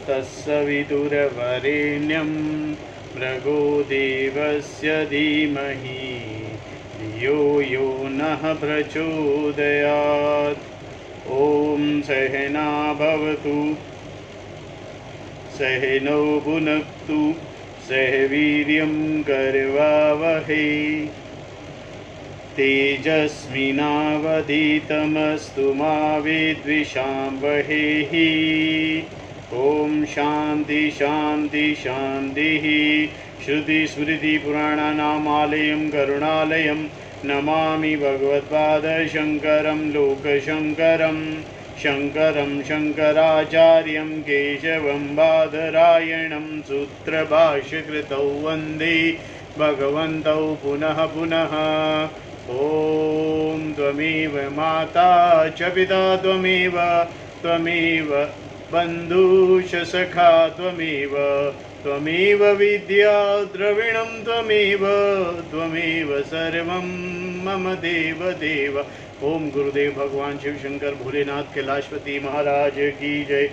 तत्सवितुर्वरेण्यं भृगो देवस्य धीमहि धियो यो नः प्रचोदयात्। ॐ सहना भवतु सहनौ भुनक्तु सह वीर्यं करवावहै तेजस्विनावधीतमस्तु मा विद्विषावहैः। ॐ शान्ति शान्ति शान्तिः। श्रुतिस्मृतिपुराणानामालयं करुणालयं नमामि भगवत्पादशङ्करं लोकशङ्करं शङ्करं शङ्कराचार्यं केशवं बादरायणं सूत्रभाष्यकृतौ वन्दे भगवन्तौ पुनः पुनः। ॐ त्वमेव माता च पिता त्वमेव बन्धुश्च सखा त्वमेव विद्या द्रविणं त्वमेव सर्वं मम देव देव। ओम गुरुदेव भगवान शिव शंकर भोलेनाथ कैलाशपति महाराज की जय।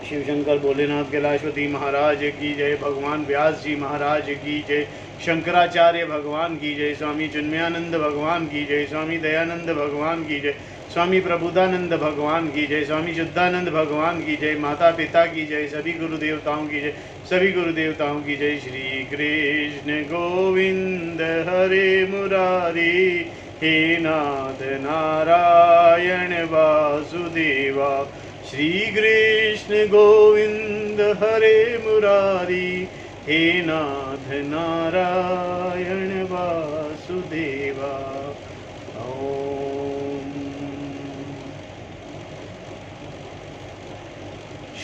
शिव शंकर भोलेनाथ कैलाशपति महाराज की जय। भगवान व्यास जी महाराज की जय। शंकराचार्य भगवान की जय। स्वामी चिन्मयानंद भगवान की जय। स्वामी दयानंद भगवान की जय। स्वामी प्रबुद्धानंद भगवान की जय। स्वामी शुद्धानंद भगवान की जय। माता पिता की जय। सभी गुरु देवताओं की जय। सभी गुरु देवताओं की जय। श्री कृष्ण गोविंद हरे मुरारी हे नाथ नारायण वासुदेवा। श्री कृष्ण गोविंद हरे मुरारी हे नाथ नारायण वासुदेवा। ओम।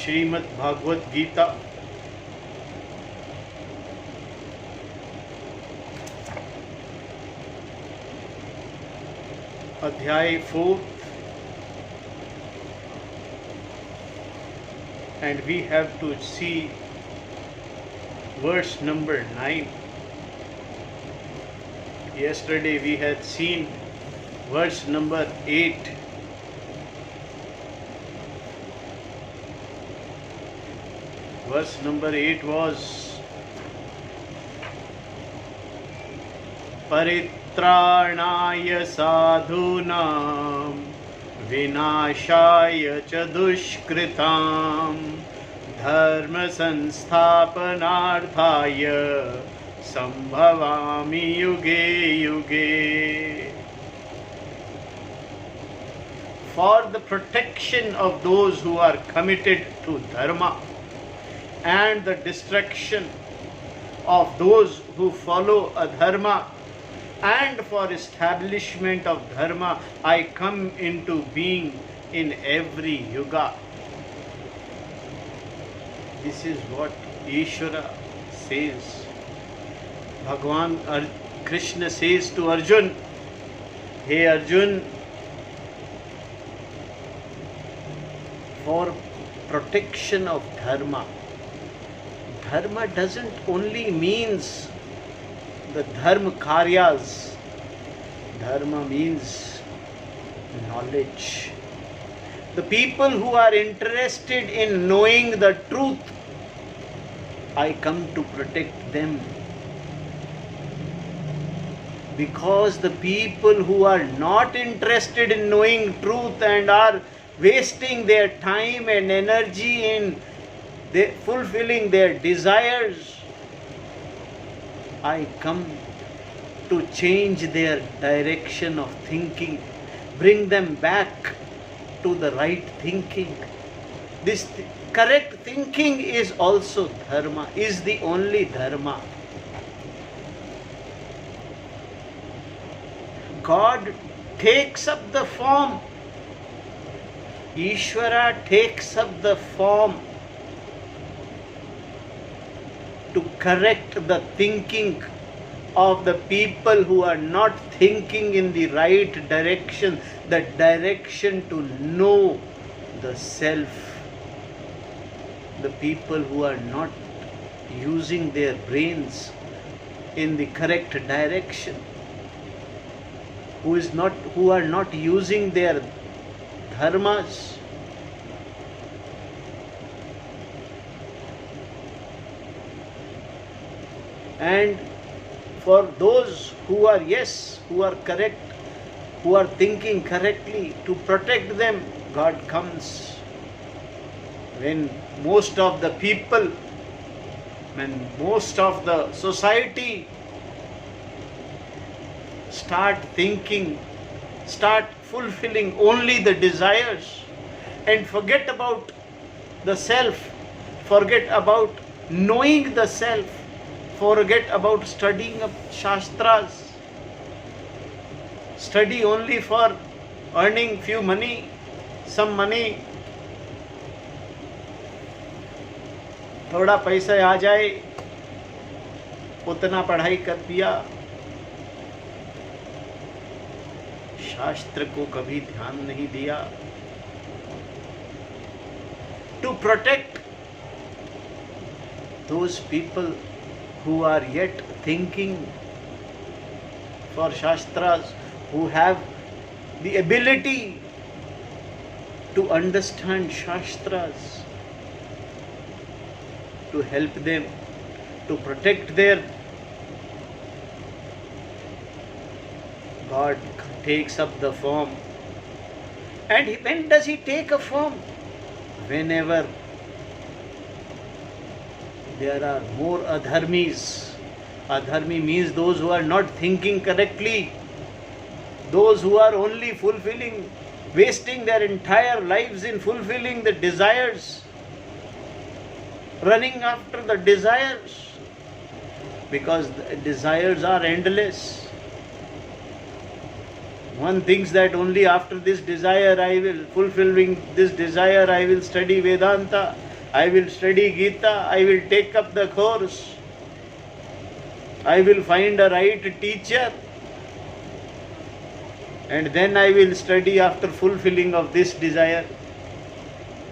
श्रीमद् भागवत गीता अध्याय 4 and we have to see verse number 9. Yesterday we had seen verse number 8. Verse number 8 was परित्राणाय साधूनां विनाशाय च दुष्कृतां धर्म संस्थापनार्थाय संभवामि युगे युगे। For the protection of those who are committed to dharma and the destruction of those who follow adharma and for establishment of dharma, I come into being in every yuga. This is what Ishvara says. Bhagwan Krishna says to Arjun, hey Arjun, for protection of dharma. Dharma doesn't only means the dharma karyas. Dharma means knowledge. The people who are interested in knowing the truth, I come to protect them. Because the people who are not interested in knowing truth and are wasting their time and energy in fulfilling their desires, I come to change their direction of thinking, bring them back to the right thinking. This correct thinking is also dharma, is the only dharma. God takes up the form. Ishvara takes up the form to correct the thinking of the people who are not thinking in the right direction, the direction to know the self. The people who are not using their brains in the correct direction, who are not using their dharmas, And for those who are correct, who are thinking correctly, to protect them, God comes. When most of the people, when most of the society start thinking, start fulfilling only the desires and forget about the self, forget about knowing the self, forget about studying of Shastras, study only for earning few money, some money, थोड़ा पैसा आ जाए, उतना पढ़ाई कर दिया, शास्त्र को कभी ध्यान नहीं दिया. To protect those people who are yet thinking for Shastras, who have the ability to understand Shastras, to help them, to protect their, God takes up the form. And when does He take a form? Whenever there are more adharmis. Adharmi means those who are not thinking correctly, those who are only fulfilling, wasting their entire lives in fulfilling the desires, running after the desires, because the desires are endless. One thinks that only after this desire I will, fulfilling this desire, I will study Vedanta, I will study Gita, I will take up the course, I will find a right teacher, and then I will study after fulfilling of this desire.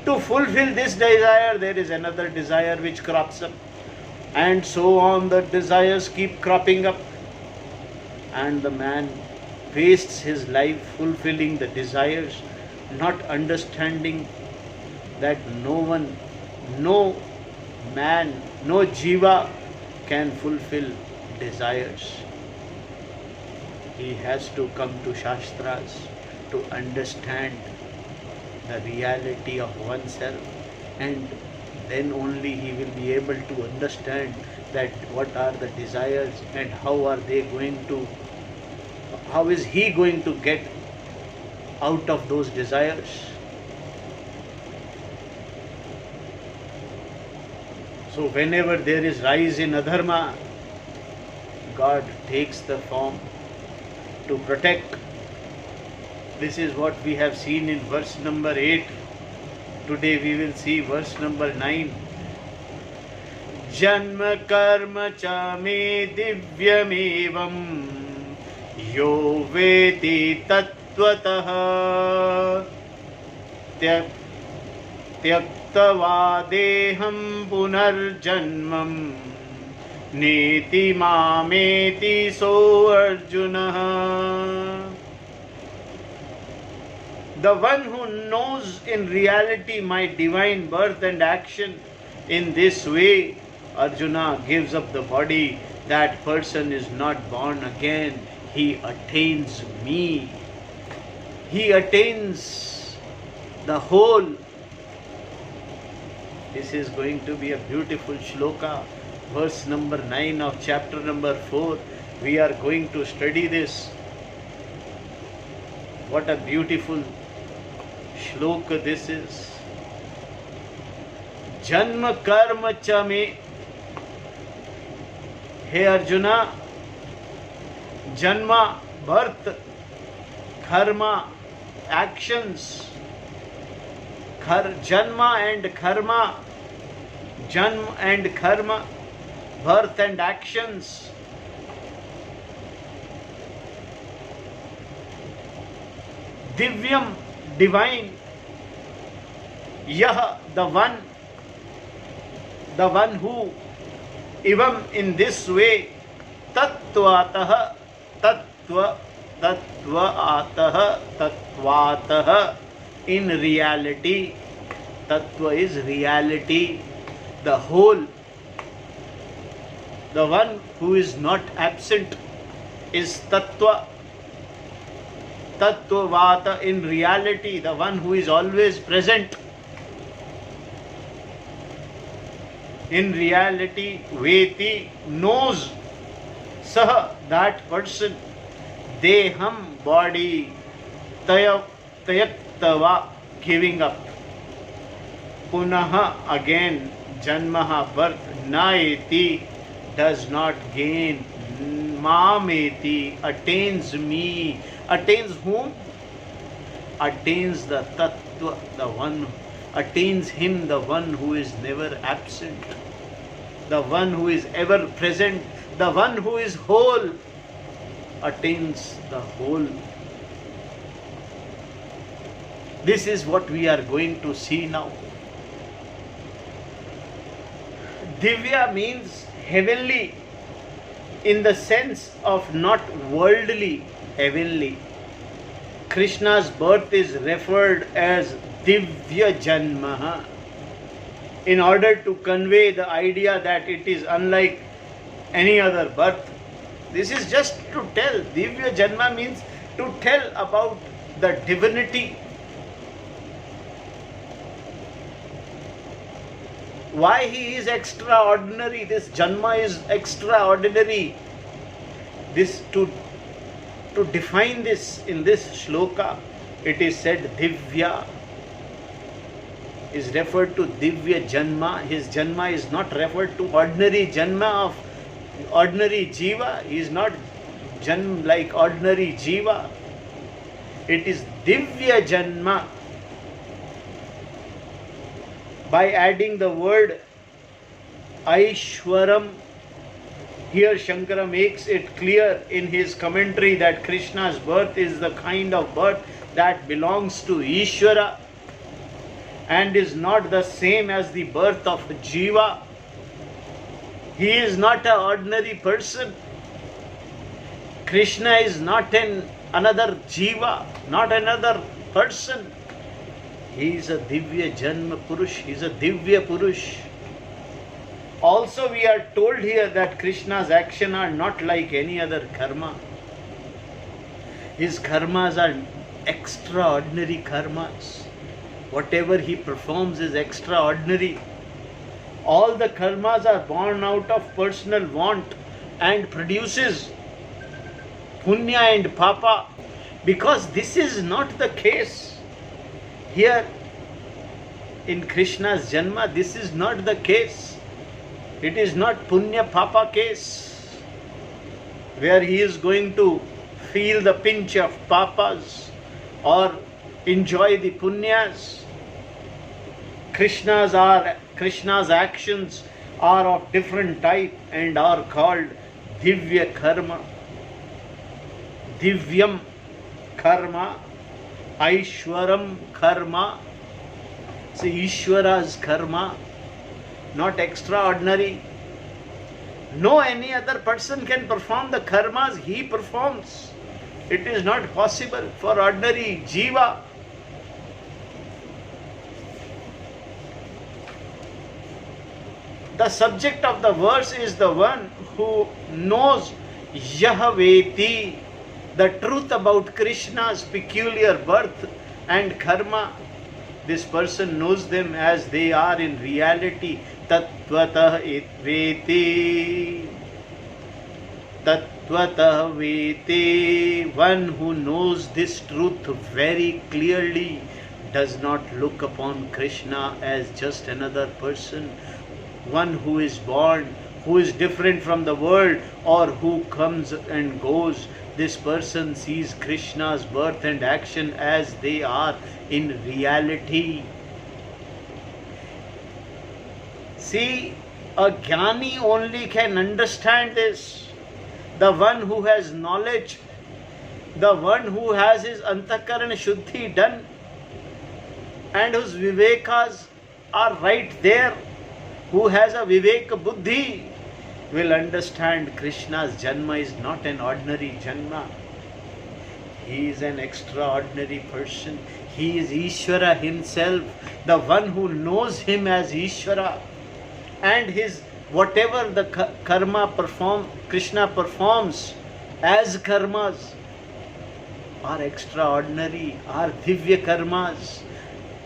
To fulfill this desire, there is another desire which crops up, and so on the desires keep cropping up, and the man wastes his life fulfilling the desires, not understanding that no one, no man, no jiva can fulfill desires. He has to come to Shastras to understand the reality of oneself, and then only he will be able to understand that what are the desires and how are they going to, how is he going to get out of those desires. So whenever there is rise in adharma, God takes the form to protect. This is what we have seen in verse number 8. Today we will see verse number 9. Janma karma cha me divyamevam yo veti tattvataha tyaktava deham punarjanmam neti mameti so Arjuna. The one who knows in reality my divine birth and action in this way, Arjuna, gives up the body. That person is not born again. He attains me. He attains the whole. This is going to be a beautiful shloka. Verse number 9 of chapter number 4. We are going to study this. What a beautiful shloka this is. Janma karma cha me. Hey Arjuna, Janma, birth, karma, actions, Janma and karma, Janma and karma, birth and actions. Divyam, divine. Yah, the one who, evam, in this way, tattvataha, tattvaataha, in reality. Tattva is reality, the whole. The one who is not absent is Tattva. Tattvavata, in reality, the one who is always present. In reality, Veti, knows. Saha, that person. Deham, body. Tayaktava, giving up. Punaha, again. Janmaha, birth. Naeti, does not gain. Mameti, attains me. Attains whom? Attains the Tattva, the one. Attains him, the one who is never absent. The one who is ever present. The one who is whole. Attains the whole. This is what we are going to see now. Divya means heavenly in the sense of not worldly, heavenly. Krishna's birth is referred as Divya Janma in order to convey the idea that it is unlike any other birth. This is just to tell. Divya Janma means to tell about the divinity. Why he is extraordinary. This Janma is extraordinary. This to define this in this shloka, it is said Divya is referred to Divya Janma. His Janma is not referred to ordinary Janma of ordinary Jiva. He is not Janm like ordinary Jiva. It is Divya Janma. By adding the word Aishwaram, here Shankara makes it clear in his commentary that Krishna's birth is the kind of birth that belongs to Ishvara and is not the same as the birth of Jiva. He is not an ordinary person. Krishna is not another Jiva, not another person. He is a Divya Janma Purush. He is a Divya Purush. Also we are told here that Krishna's actions are not like any other karma. His karmas are extraordinary karmas. Whatever he performs is extraordinary. All the karmas are born out of personal want and produces punya and papa. Because this is not the case. Here in Krishna's Janma, this is not the case. It is not Punya Papa case where he is going to feel the pinch of Papas or enjoy the Punyas. Krishna's actions are of different type and are called Divya Karma. Divyam Karma. Aishwaram karma. So Ishwara's karma, not extraordinary. No any other person can perform the karmas he performs. It is not possible for ordinary Jiva. The subject of the verse is the one who knows Yahaveti, the truth about Krishna's peculiar birth and karma. This person knows them as they are in reality. Tattvata veti. Tattvata veti. One who knows this truth very clearly does not look upon Krishna as just another person. One who is born, who is different from the world, or who comes and goes. This person sees Krishna's birth and action as they are in reality. See, a Jnani only can understand this. The one who has knowledge, the one who has his Antakarana Shuddhi done, and whose Vivekas are right there, who has a Viveka Buddhi, will understand Krishna's Janma is not an ordinary Janma. He is an extraordinary person. He is Ishvara himself, the one who knows him as Ishvara. And his whatever the karma Krishna performs as karmas are extraordinary, are divya karmas,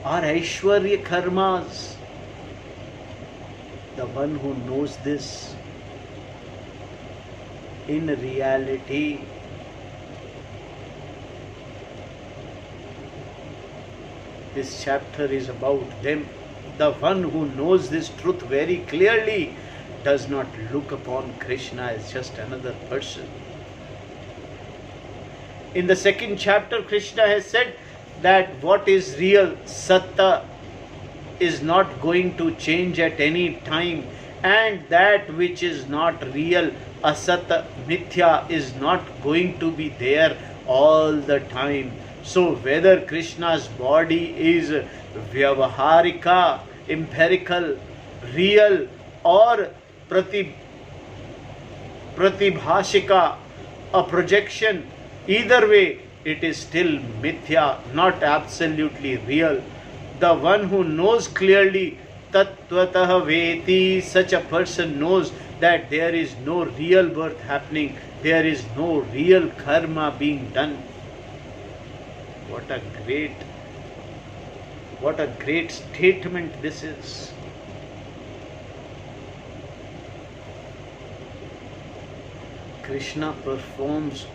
are aishwarya karmas. The one who knows this in reality this chapter is about them. The one who knows this truth very clearly does not look upon Krishna as just another person. In the second chapter, Krishna has said that what is real, Satta, is not going to change at any time, and that which is not real, Asata, Mithya, is not going to be there all the time. So whether Krishna's body is vyavaharika, empirical, real, or pratibhashika, a projection, either way it is still mithya, not absolutely real. The one who knows clearly, tattvataha veti, such a person knows that there is no real birth happening, there is no real karma being done. What a great statement this is. Krishna performs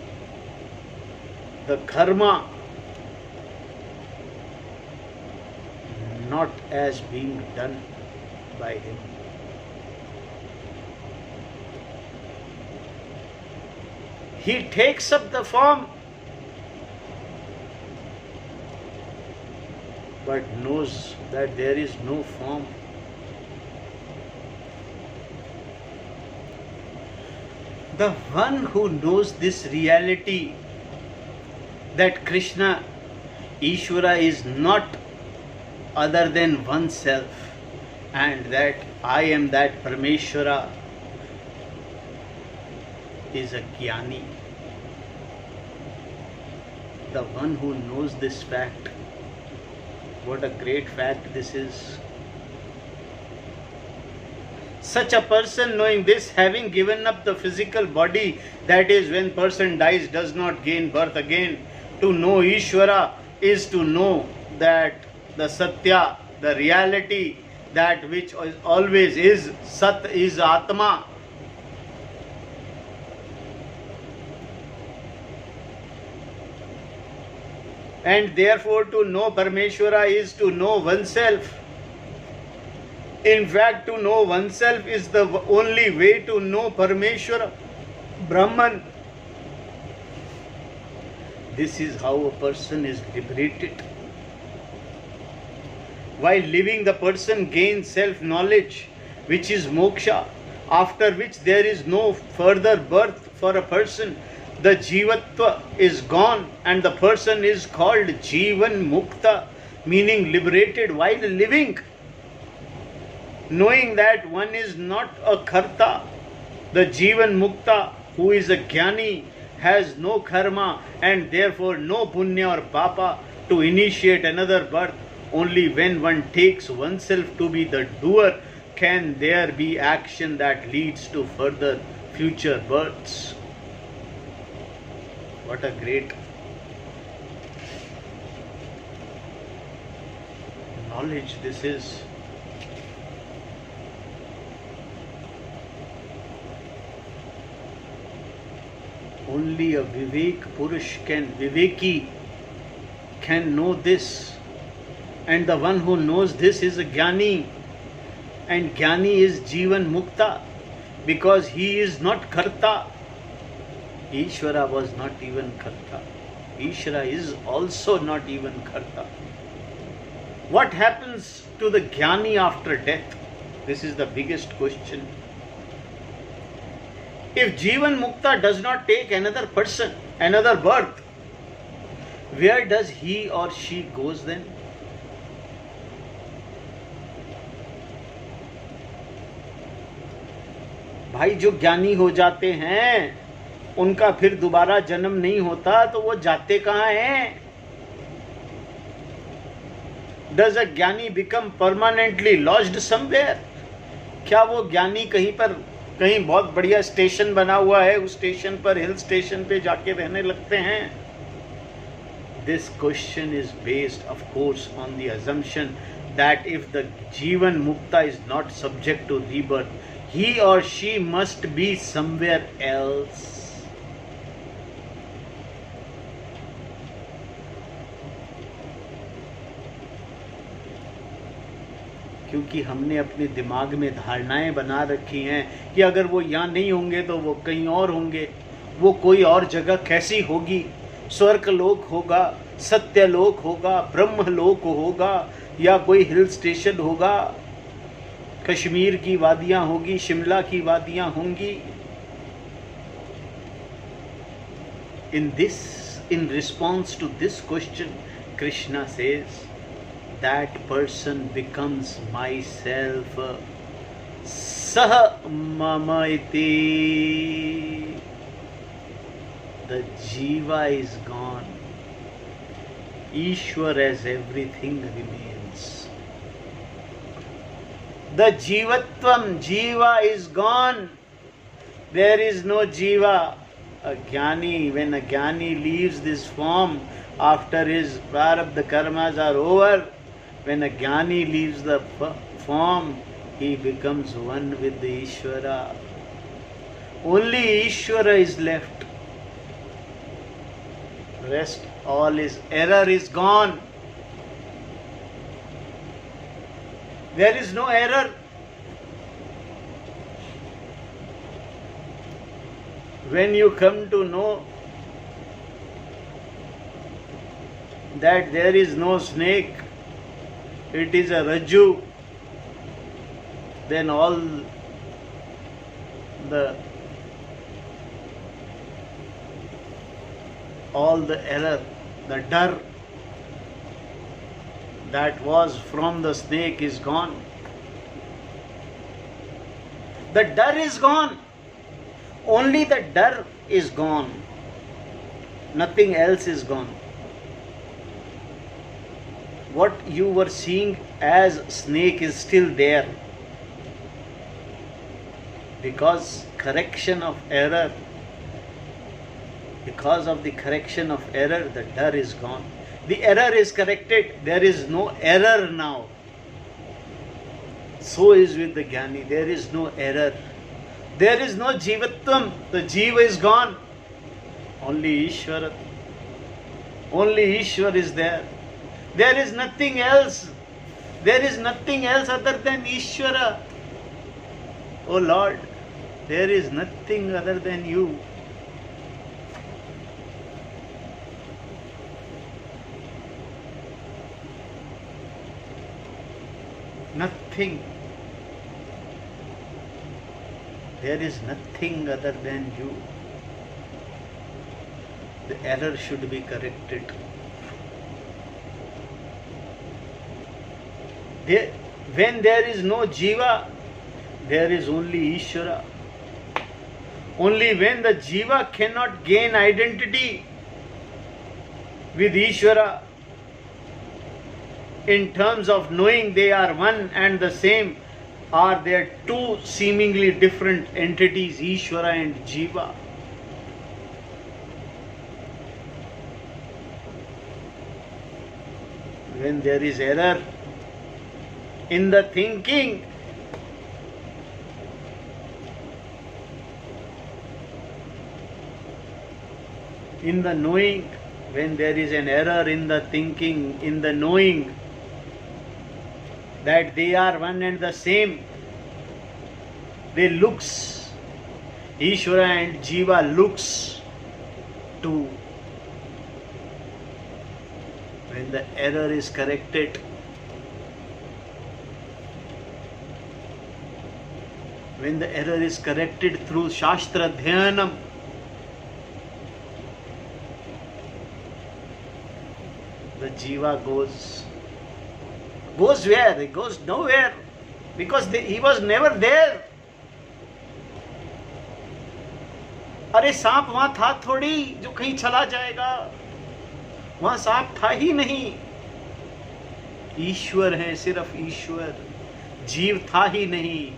the karma not as being done by him. He takes up the form but knows that there is no form. The one who knows this reality, that Krishna, Ishvara, is not other than oneself, and that I am that Parameshwara, is a Jnani. The one who knows this fact, what a great fact this is. Such a person knowing this, having given up the physical body, that is when person dies, does not gain birth again. To know Ishvara is to know that the Satya, the reality, that which always is, Sat is Atma. And therefore to know Parameshwara is to know oneself. In fact, to know oneself is the only way to know Parameshwara, Brahman. This is how a person is liberated. While living, the person gains self-knowledge, which is moksha, after which there is no further birth for a person. The jivatva is gone and the person is called Jivan Mukta, meaning liberated while living. Knowing that one is not a karta, the Jivan Mukta, who is a Jnani, has no karma and therefore no punya or papa to initiate another birth. Only when one takes oneself to be the doer can there be action that leads to further future births. What a great knowledge this is. Only a Vivek Purush Viveki can know this. And the one who knows this is a Jnani. And Jnani is Jivan Mukta, because he is not Karta. Ishvara was not even Karta. Ishvara is also not even Karta. What happens to the Jnani after death? This is the biggest question. If Jivan Mukta does not take another person, another birth, where does he or she goes then? भाई जो ज्ञानी हो जाते हैं उनका फिर दोबारा जन्म नहीं होता, तो वो जाते कहाँ हैं? Does a Jnani become permanently lodged somewhere? क्या वो ज्ञानी कहीं बहुत बढ़िया स्टेशन बना हुआ है, उस स्टेशन पर, हिल स्टेशन पे जाके रहने लगते हैं? This question is based, of course, on the assumption that if the Jivan Mukta is not subject to rebirth, he or she must be somewhere else. क्योंकि हमने अपने दिमाग में धारणाएं बना रखी हैं कि अगर वो यहाँ नहीं होंगे तो वो कहीं और होंगे। वो कोई और जगह कैसी होगी? स्वर्गलोक होगा, सत्यलोक होगा, ब्रह्मलोक होगा, या कोई हिल स्टेशन होगा, कश्मीर की वादियां होगी, शिमला की वादियां होंगी। In response to this question, Krishna says, that person becomes myself, sah mama iti. The jiva is gone, Ishwar as everything remains. The jivatvam, jiva is gone, there is no jiva. A jnani, when a jnani leaves this form after his prarabdha karmas are over, when a jnani leaves the form, he becomes one with the Ishvara. Only Ishvara is left. Rest, all is error is gone. There is no error. When you come to know that there is no snake, it is a rajju, then all the error, the dar that was from the snake is gone. The dar is gone. Only the dar is gone. Nothing else is gone. What you were seeing as snake is still there. Because of the correction of error, the dar is gone. The error is corrected. There is no error now. So is with the jnani. There is no error. There is no jivatvam. The jiva is gone. Only Ishvara. Only Ishvara is there. There is nothing else. There is nothing else other than Ishvara. Oh Lord, there is nothing other than you. Nothing. There is nothing other than you. The error should be corrected. When there is no jiva, there is only Ishvara. Only when the jiva cannot gain identity with Ishvara in terms of knowing they are one and the same, are there two seemingly different entities, Ishvara and jiva. When there is error in the thinking, in the knowing, when there is an error in the thinking, in the knowing that they are one and the same, they looks, Ishvara and jiva looks to, when the error is corrected, when the error is corrected through Shastra Dhyanam, the jiva goes where? It goes nowhere, because he was never there. अरे सांप वहां था थोड़ी जो कहीं चला जाएगा, वहां सांप था ही नहीं। ईश्वर है, सिर्फ ईश्वर। जीव था ही नहीं,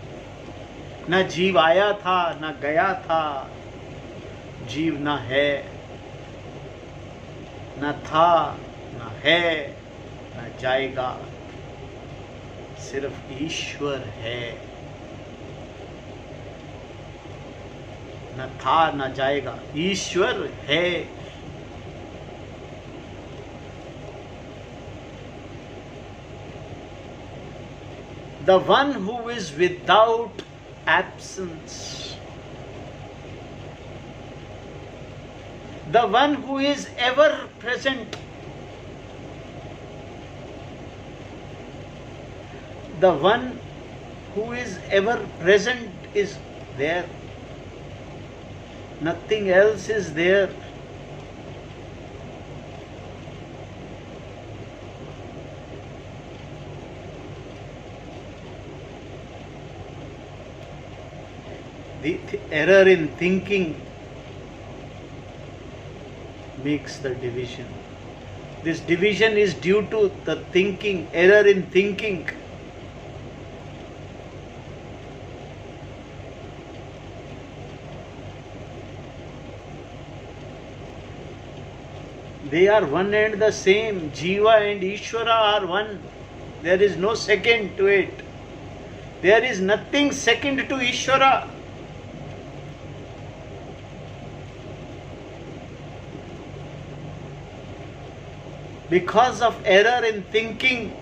न जीव आया था न गया था, जीव न है, न था न है न जाएगा, सिर्फ ईश्वर है। न था न जाएगा, ईश्वर है। The one who is without absence, the one who is ever present, the one who is ever present is there. Nothing else is there. The error in thinking makes the division. This division is due to the thinking, error in thinking. They are one and the same. Jiva and Ishvara are one. There is no second to it. There is nothing second to Ishvara. Because of error in thinking,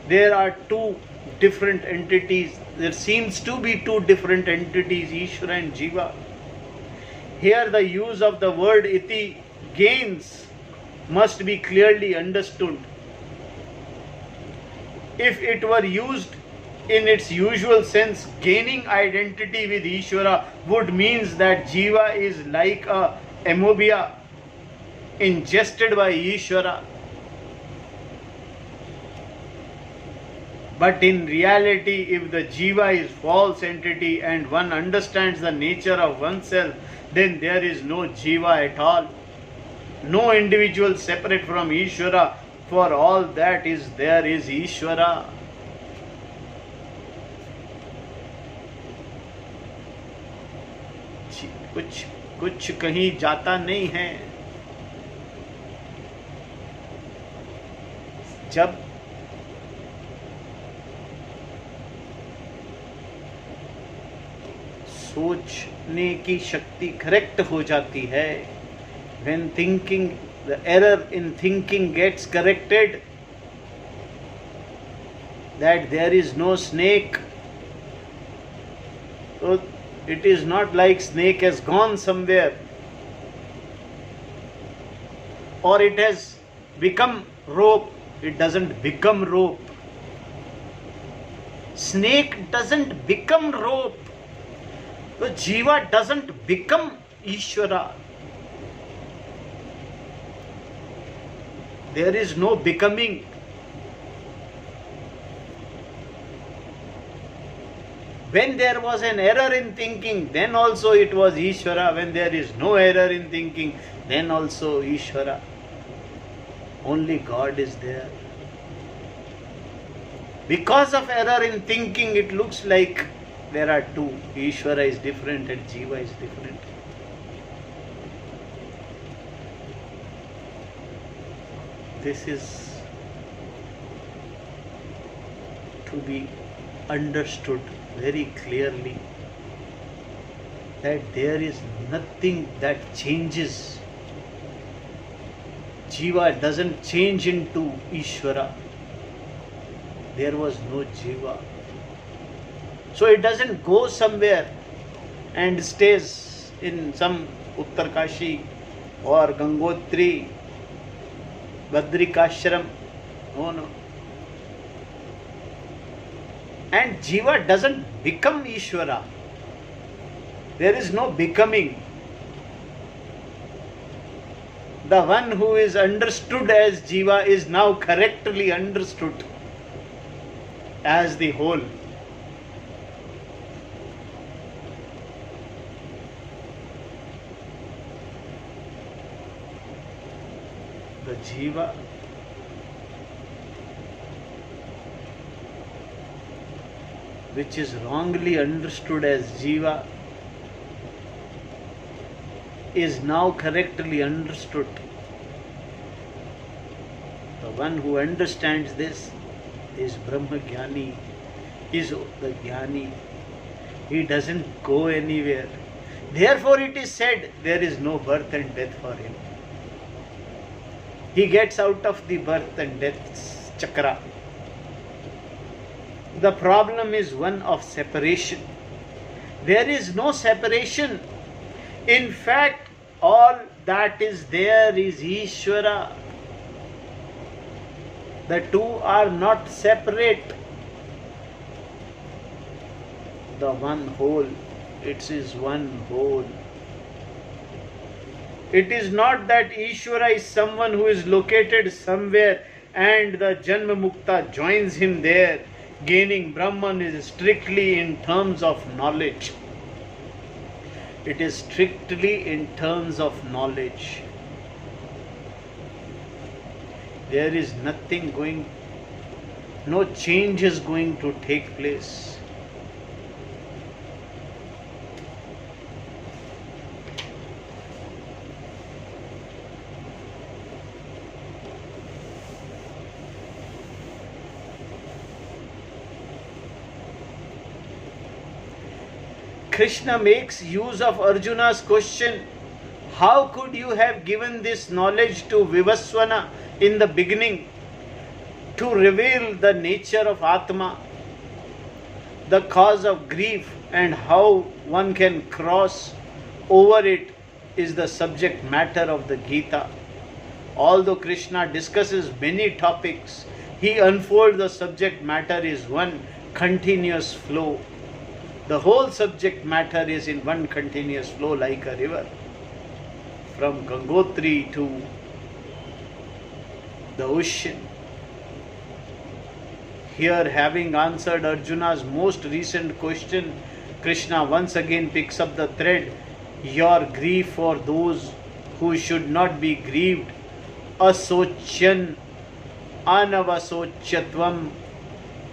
there are two different entities. There seems to be two different entities, Ishvara and Jiva. Here the use of the word iti, gains, must be clearly understood. If it were used in its usual sense, gaining identity with Ishvara would means that Jiva is like a amoeba ingested by Ishvara. But in reality, if the Jiva is false entity and one understands the nature of oneself, then there is no Jiva at all. No individual separate from Ishvara, for all that is there is Ishvara. कुछ कहीं जाता नहीं है। जब सोचने की शक्ति correct हो जाती है, when thinking, the error in thinking gets corrected, that there is no snake, so it is not like snake has gone somewhere or it has become rope. It doesn't become rope. Snake doesn't become rope. The Jiva doesn't become Ishvara. There is no becoming. When there was an error in thinking, then also it was Ishvara. When there is no error in thinking, then also Ishvara. Only God is there. Because of error in thinking, it looks like there are two. Ishvara is different and Jiva is different. This is to be understood very clearly, that there is nothing that changes. Jiva doesn't change into Ishvara. There was no Jiva. So it doesn't go somewhere and stays in some Uttarkashi or Gangotri, Badrikashram. No. And Jiva doesn't become Ishvara. There is no becoming. The one who is understood as Jiva is now correctly understood as the whole. The Jiva which is wrongly understood as Jiva, is now correctly understood. The one who understands this is Brahma Jnani, is the Jnani. He doesn't go anywhere. Therefore it is said there is no birth and death for him. He gets out of the birth and death chakra. The problem is one of separation. There is no separation. In fact, all that is there is Ishvara. The two are not separate. The one whole, it is one whole. It is not that Ishvara is someone who is located somewhere and the Janma Mukta joins him there. Gaining Brahman is strictly in terms of knowledge. It is strictly in terms of knowledge. There is nothing going, no change is going to take place. Krishna makes use of Arjuna's question, how could you have given this knowledge to Vivasvana in the beginning to reveal the nature of Atma, the cause of grief, and how one can cross over it is the subject matter of the Gita. Although Krishna discusses many topics, he unfolds the subject matter is one continuous flow. The whole subject matter is in one continuous flow like a river. From Gangotri to the ocean. Here, having answered Arjuna's most recent question, Krishna once again picks up the thread. Your grief for those who should not be grieved, asocyan, anavasochyatvam,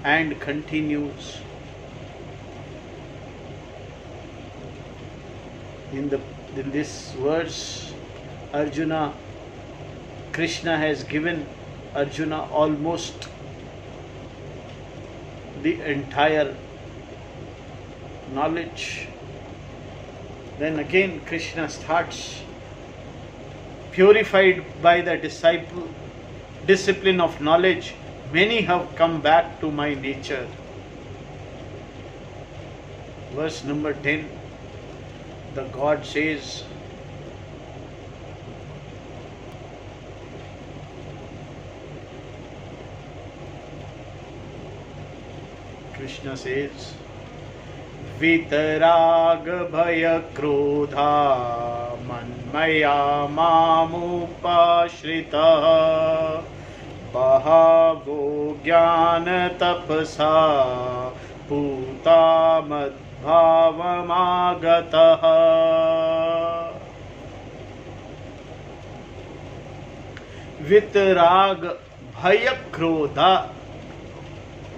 and continues. In this verse, Krishna has given Arjuna almost the entire knowledge. Then again Krishna starts, purified by the discipline of knowledge, many have come back to my nature. Verse number 10, the God says, Krishna says, Vitarag bhaya krodha manmaya mamupashrita bahavo jnana tapasa putamad bhavamagataha. Vitarag bhaya krodha,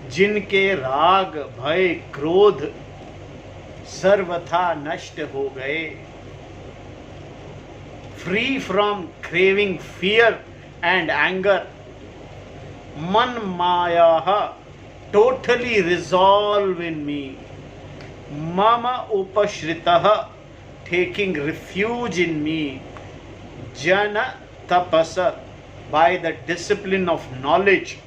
जिनके राग भय क्रोध सर्वथा नष्ट हो गए, free from craving, fear and anger, man maya totally resolve in me, mama upashritah taking refuge in me, jana tapasa by the discipline of knowledge.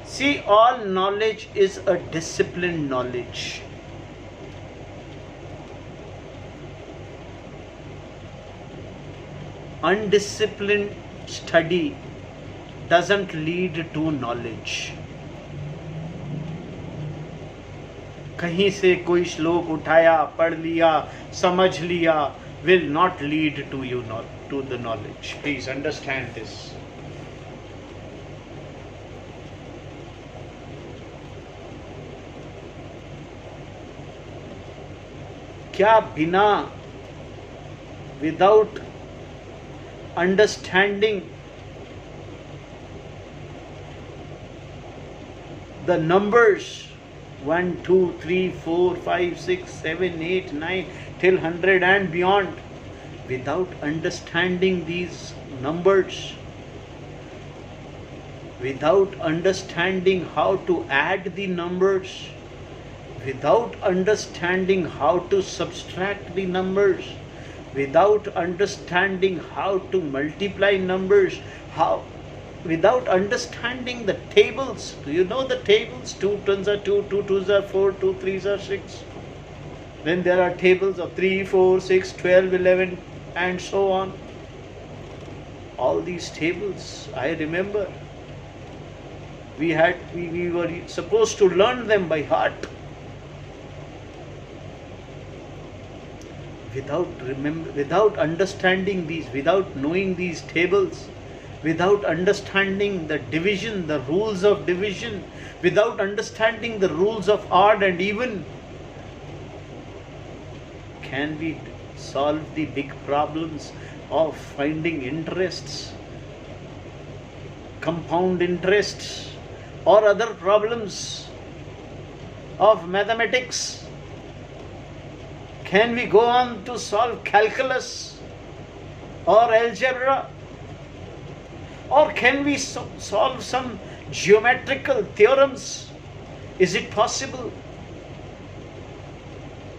See, all knowledge is a disciplined knowledge. Undisciplined study doesn't lead to knowledge. कहीं से कोई श्लोक उठाया, पढ़ लिया, समझ लिया, will not lead to you to the knowledge. Please understand this. क्या बिना, without understanding the numbers 1, 2, 3, 4, 5, 6, 7, 8, 9 till 100 and beyond. Without understanding these numbers, without understanding how to add the numbers, without understanding how to subtract the numbers, without understanding how to multiply numbers, without understanding the tables. Do you know the tables? 2 tens are 2, 2 twos are 4, 2 threes are 6. Then there are tables of 3, 4, 6, 12, 11 and so on. All these tables, I remember, we were supposed to learn them by heart. Without understanding these, without knowing these tables, without understanding the division, the rules of division, without understanding the rules of odd and even, can we solve the big problems of finding interests, compound interests, or other problems of mathematics? Can we go on to solve calculus or algebra? Or can we solve some geometrical theorems? Is it possible?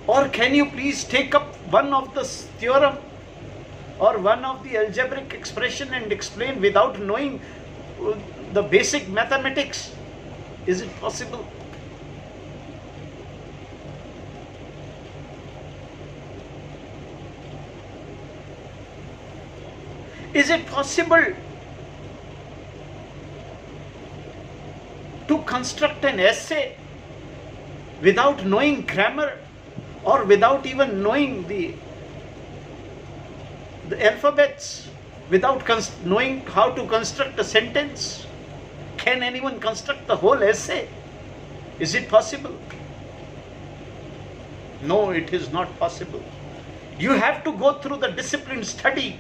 Or can you please take up one of the theorem or one of the algebraic expression and explain without knowing the basic mathematics? Is it possible? Is it possible to construct an essay without knowing grammar or without even knowing the alphabets, without knowing how to construct a sentence? Can anyone construct the whole essay? Is it possible? No, it is not possible. You have to go through the discipline study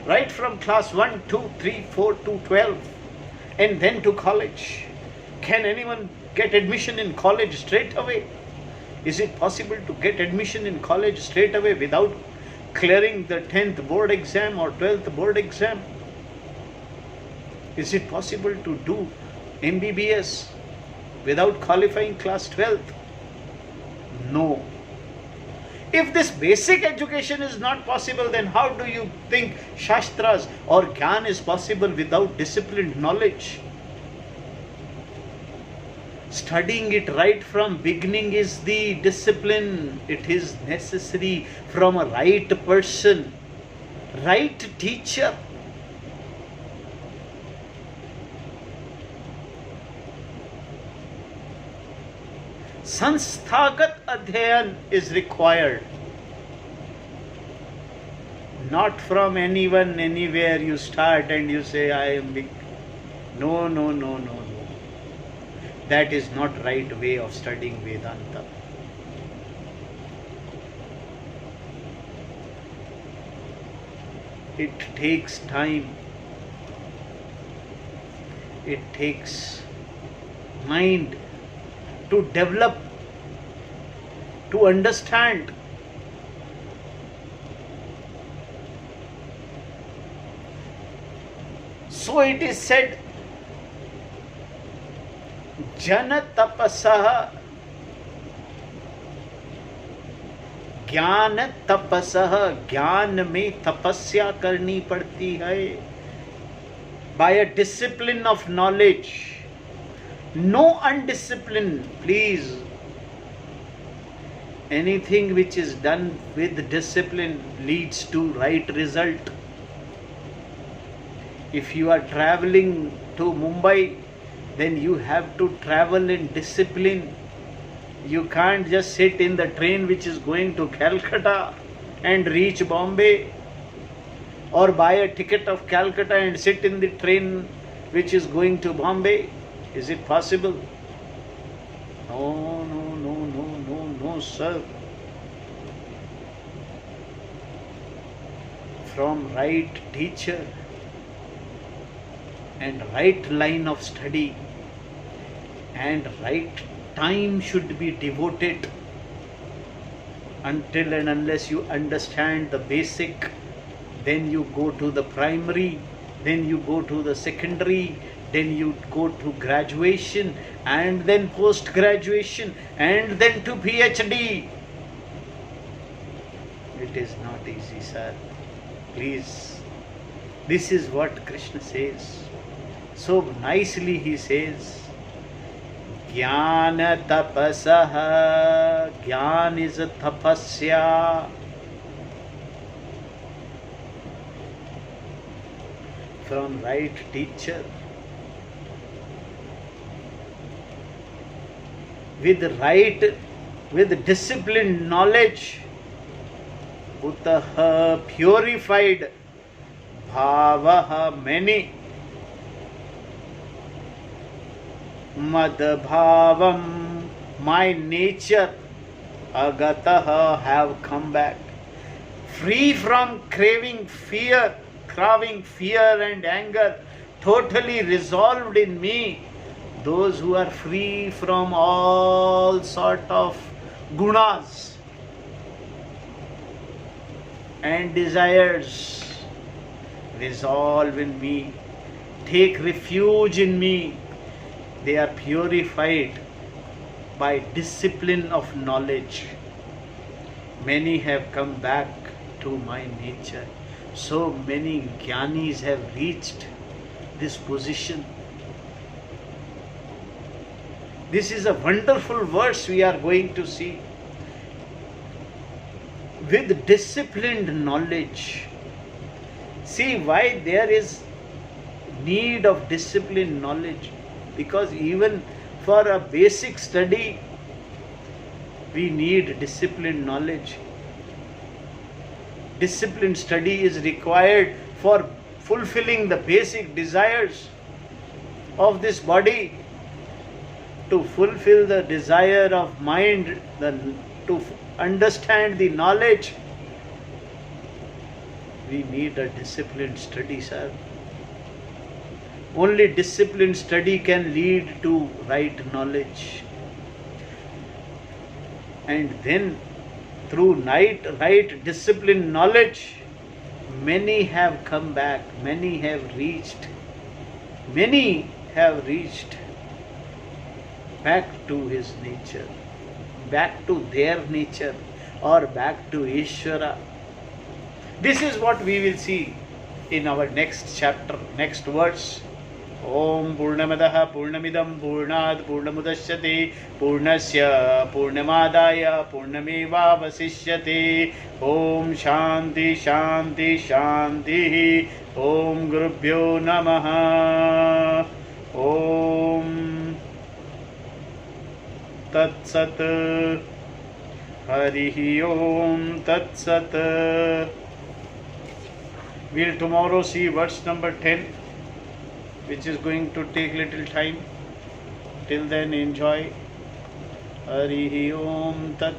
right from class 1, 2, 3, 4 to 12 and then to college. Can anyone get admission in college straight away? Is it possible to get admission in college straight away without clearing the 10th board exam or 12th board exam? Is it possible to do MBBS without qualifying class 12th? No. If this basic education is not possible, then how do you think Shastras or Gyan is possible without disciplined knowledge? Studying it right from beginning is the discipline. It is necessary from a right person, right teacher. Sansthagat Adhyayan is required. Not from anyone, anywhere you start and you say, I am big. No. That is not right way of studying Vedanta. It takes time. It takes mind to develop, to understand. So it is said, जन तपसः ज्ञान तपसः, ज्ञान में तपस्या करनी पड़ती है. By a discipline of knowledge. No undiscipline, please. Anything which is done with discipline leads to right result. If you are traveling to Mumbai, then you have to travel in discipline. You can't just sit in the train which is going to Calcutta and reach Bombay, or buy a ticket of Calcutta and sit in the train which is going to Bombay. Is it possible? No, sir. From right teacher and right line of study and right time should be devoted. Until and unless you understand the basic, then you go to the primary, then you go to the secondary, then you go to graduation, and then post graduation, and then to PhD. It is not easy, sir. Please. This is what Krishna says. So nicely he says, Jnana tapasaha. Jnana is a tapasya. From right teacher. With disciplined knowledge. Utaha, purified. Bhavaha, many. Madbhavam, my nature. Agataha, have come back. Free from craving fear and anger. Totally resolved in me. Those who are free from all sort of gunas and desires, resolve in me, take refuge in me. They are purified by discipline of knowledge. Many have come back to my nature. So many jnanis have reached this position. This is a wonderful verse we are going to see. With disciplined knowledge. See why there is need of disciplined knowledge. Because even for a basic study, we need disciplined knowledge. Disciplined study is required for fulfilling the basic desires of this body. To fulfill the desire of mind, to understand the knowledge, we need a disciplined study, sir. Only disciplined study can lead to right knowledge. And then through right disciplined knowledge, many have come back, many have reached back to his nature, back to their nature, or back to Ishvara. This is what we will see in our next chapter, next verse. Om Purnamadaha Purnamidam Purnad Purnamudashyate Purnasya Purnamadaya Purnameva Vasishyate. Om Shanti Shanti Shanti. Om Gurubhyo Namaha. Om Tat Sat. Harihi Om Tat Sat. We'll tomorrow see verse number 10, which is going to take little time. Till then, enjoy. Harihi Om Tat